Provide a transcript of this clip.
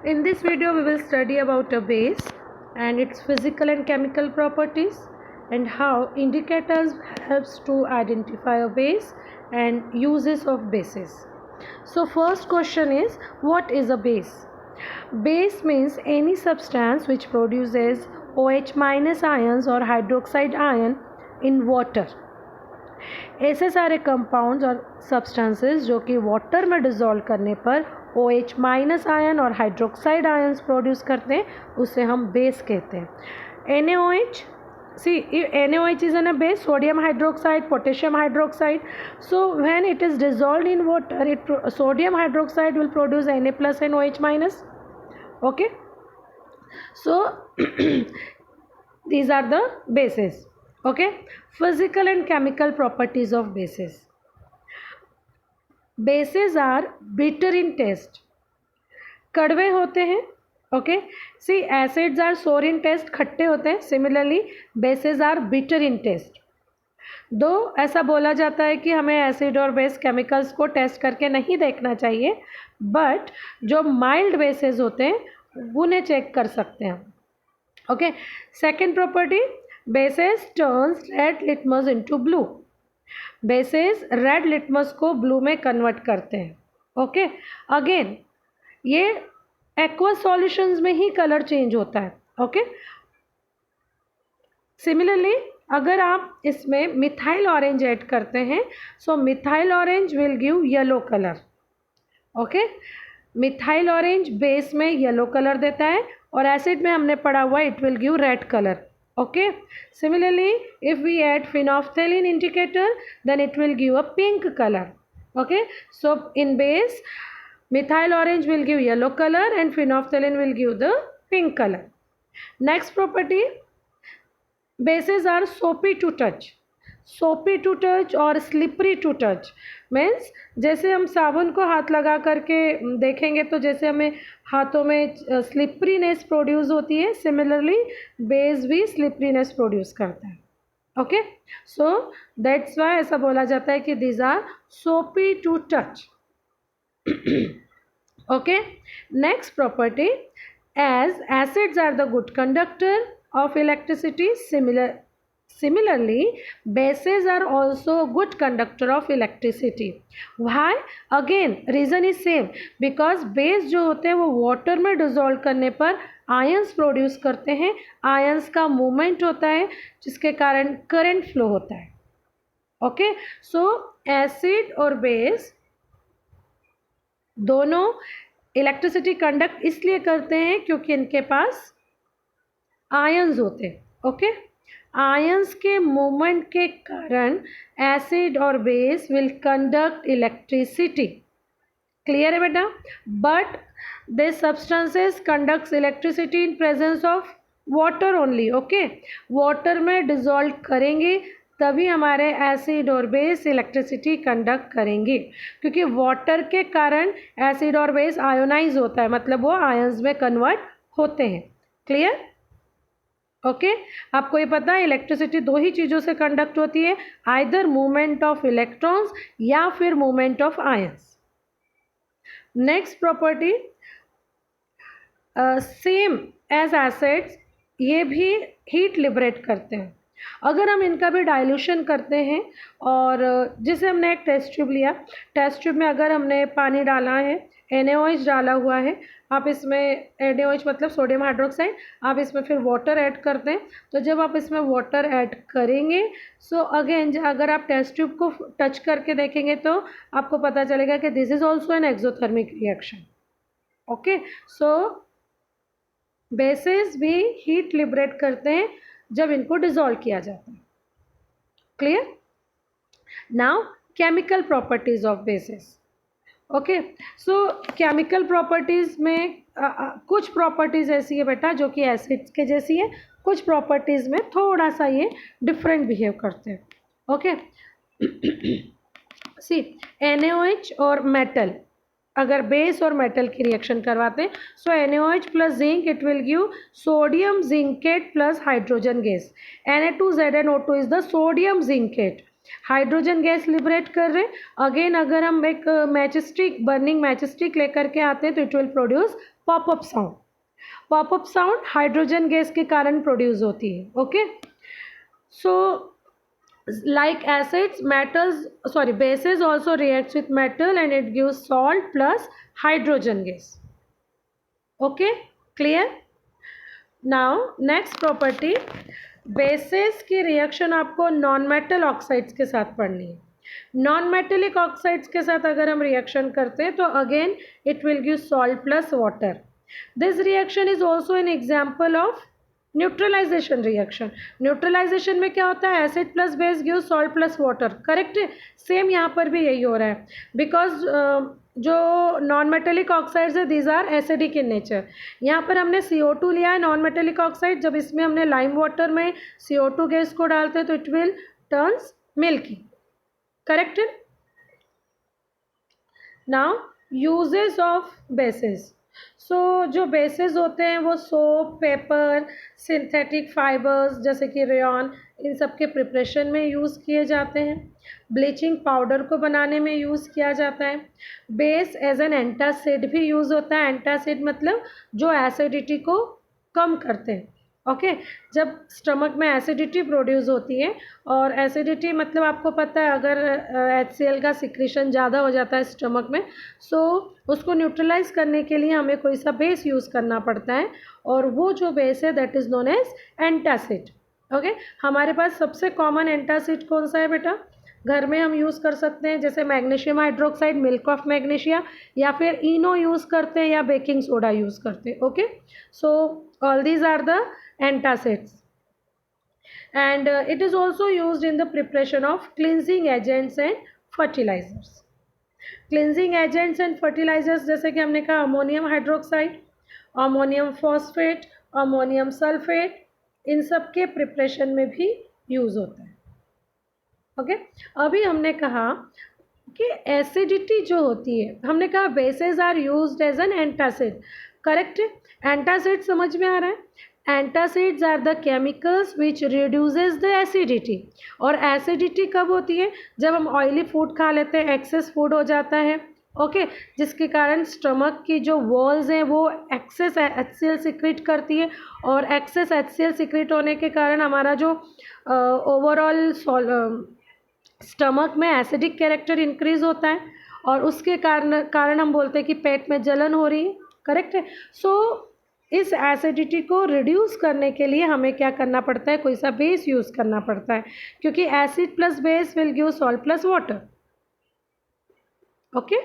In this video we will study about a base and its physical and chemical properties and how indicators helps to identify a base and uses of bases. So first question is, what is a base? Base means any substance which produces OH minus ions or hydroxide ion in water. ऐसे सारे compounds और substances जो कि water में dissolve करने पर OH minus ion और hydroxide ions produce करते हैं उसे हम बेस कहते हैं. NaOH, see NaOH is in a base, sodium hydroxide, potassium hydroxide. So when it is dissolved in water, sodium hydroxide will produce Na plus and OH minus. Okay, so these are the bases. Okay, physical and chemical properties of bases. Bases are bitter in taste. कड़वे होते हैं. Okay, see acids are sour in taste, खट्टे होते हैं. Similarly bases are bitter in taste. दो ऐसा बोला जाता है कि हमें एसिड और बेस केमिकल्स को टेस्ट करके नहीं देखना चाहिए, बट जो माइल्ड बेसेस होते हैं उन्हें चेक कर सकते हैं. Okay, second property, bases turns red litmus into blue. bases red litmus को ब्लू में कन्वर्ट करते हैं. ओके, अगेन ये एक्वस सॉल्यूशंस में ही कलर चेंज होता है. ओके, सिमिलरली अगर आप इसमें मिथाइल ऑरेंज ऐड करते हैं, so methyl orange will give yellow colour. Okay, methyl orange base में येलो कलर देता है और एसिड में हमने पढ़ा हुआ it will give red colour. Okay, similarly if we add phenolphthalein indicator then it will give a pink color. Okay, so in base methyl orange will give yellow color and phenolphthalein will give the pink color. Next property, bases are soapy to touch. सोपी to touch और slippery to touch means जैसे हम साबुन को हाथ लगा करके देखेंगे तो जैसे हमें हाथों में स्लिपरीनेस प्रोड्यूस होती है, सिमिलरली बेस भी स्लिपरीनेस प्रोड्यूस करता है. ओके, सो दैट्स वाई ऐसा बोला जाता है कि these are soapy to touch. Okay, next property, as acids are the good conductor of electricity, Similarly, bases are also good conductor of electricity. Why? Again, reason is same, because base जो होते हैं वो water में dissolve करने पर ions produce करते हैं. ions का movement होता है जिसके कारण current flow होता है. Okay, so acid और base दोनों electricity conduct इसलिए करते हैं क्योंकि इनके पास ions होते हैं. Okay, आयंस के मूवमेंट के कारण एसिड और base will conduct electricity. Clear है बेटा? But they substances conducts electricity in presence of water only. Okay, water में डिसॉल्व करेंगे तभी हमारे एसिड और बेस इलेक्ट्रिसिटी कंडक्ट करेंगे, क्योंकि वाटर के कारण एसिड और बेस आयोनाइज होता है, मतलब वो आयंस में कन्वर्ट होते हैं. क्लियर? ओके, आपको ये पता है इलेक्ट्रिसिटी दो ही चीज़ों से कंडक्ट होती है, आइदर मूवमेंट ऑफ इलेक्ट्रॉन्स या फिर movement of ions. Next property, same as acids, ये भी हीट लिबरेट करते हैं. अगर हम इनका भी डाइल्यूशन करते हैं और जैसे हमने एक टेस्ट ट्यूब लिया, टेस्ट ट्यूब में अगर हमने पानी डाला है, NaOH डाला हुआ है, आप इसमें NaOH मतलब सोडियम हाइड्रोक्साइड, आप इसमें फिर वाटर ऐड करते हैं, तो जब आप इसमें वाटर ऐड करेंगे सो अगेन अगर आप टेस्ट ट्यूब को टच करके देखेंगे तो आपको पता चलेगा कि this is also an exothermic reaction. Okay, so bases भी हीट लिबरेट करते हैं जब इनको डिसॉल्व किया जाता है. Clear? Now chemical properties of basis. Okay, so chemical properties में कुछ प्रॉपर्टीज़ ऐसी है बेटा जो कि एसिड्स के जैसी है, कुछ प्रॉपर्टीज़ में थोड़ा सा ये डिफरेंट बिहेव करते हैं. ओके, सी NaOH और मेटल अगर बेस और मेटल की रिएक्शन करवाते हैं, सो NaOH plus zinc it will give sodium zincate plus hydrogen gas. Na2ZnO2 is the sodium zincate. Hydrogen gas liberate कर रहे हैं। अगेन अगर हम एक match stick, burning match stick लेकर के आते हैं तो it will produce popup sound. Popup sound hydrogen gas के कारण प्रोड्यूस होती है। Okay, so like acids, bases also reacts with metal and it gives salt plus hydrogen gas. Okay, clear? Now next property, bases की reaction आपको non metal oxides के साथ पढ़नी है। नॉन मेटेलिक ऑक्साइड्स के साथ अगर हम रिएक्शन करते हैं तो again it will give salt plus water. This reaction is also an example of neutralization reaction. Neutralization में क्या होता है, acid plus base give salt plus water, correct है। सेम यहाँ पर भी यही हो रहा है, बिकॉज जो नॉन मेटेलिक ऑक्साइड्स है these are acidic in nature. यहाँ पर हमने CO2 लिया है नॉन मेटेलिक ऑक्साइड, जब इसमें हमने लाइम वाटर में CO2 गैस को डालते हैं तो it will turns milky, correct है। Now uses of bases. So जो बेसिस होते हैं वो सोप, पेपर, सिंथेटिक फाइबर्स जैसे कि रेयॉन, इन सब के प्रिपरेशन में यूज़ किए जाते हैं। ब्लीचिंग पाउडर को बनाने में यूज़ किया जाता है। बेस एज एन एंटासिड भी यूज़ होता है। एंटासिड मतलब जो एसिडिटी को कम करते हैं। ओके, जब स्टमक में एसिडिटी प्रोड्यूस होती है, और एसिडिटी मतलब आपको पता है अगर HCl का सिक्रीशन ज़्यादा हो जाता है स्टमक में, सो उसको न्यूट्रलाइज करने के लिए हमें कोई सा बेस यूज़ करना पड़ता है, और वो जो बेस है that is known as antacid. Okay, हमारे पास सबसे कॉमन एंटासिड कौन सा है बेटा, घर में हम यूज़ कर सकते हैं, जैसे magnesium hydroxide, milk of magnesia, या फिर इनो यूज़ करते हैं, या बेकिंग सोडा यूज़ करते हैं। Okay, so all these are the antacids, and it is also used in the preparation of cleansing agents and fertilizers. Cleansing agents and fertilizers जैसे कि हमने कहा ammonium hydroxide, ammonium phosphate, ammonium sulphate, इन सब के preparation में भी use होता है। ओके, अभी हमने कहा कि एसिडिटी जो होती है, हमने कहा bases are used as an antacid, correct है। एंटासिड समझ में आ रहा है। Antacids are the chemicals which reduces the acidity. और एसिडिटी कब होती है, जब हम ऑयली फूड खा लेते हैं, एक्सेस फूड हो जाता है। ओके, जिसके कारण स्टमक की जो वॉल्स हैं वो एक्सेस HCl सिक्रेट करती है, और एक्सेस HCl सिक्रेट होने के कारण हमारा जो ओवरऑल स्टमक में एसिडिक कैरेक्टर इंक्रीज होता है, और उसके कारण हम बोलते हैं कि पेट में जलन हो रही है, करेक्ट है। सो इस एसिडिटी को रिड्यूस करने के लिए हमें क्या करना पड़ता है, कोई सा बेस यूज़ करना पड़ता है, क्योंकि acid plus base will give salt plus water. Okay.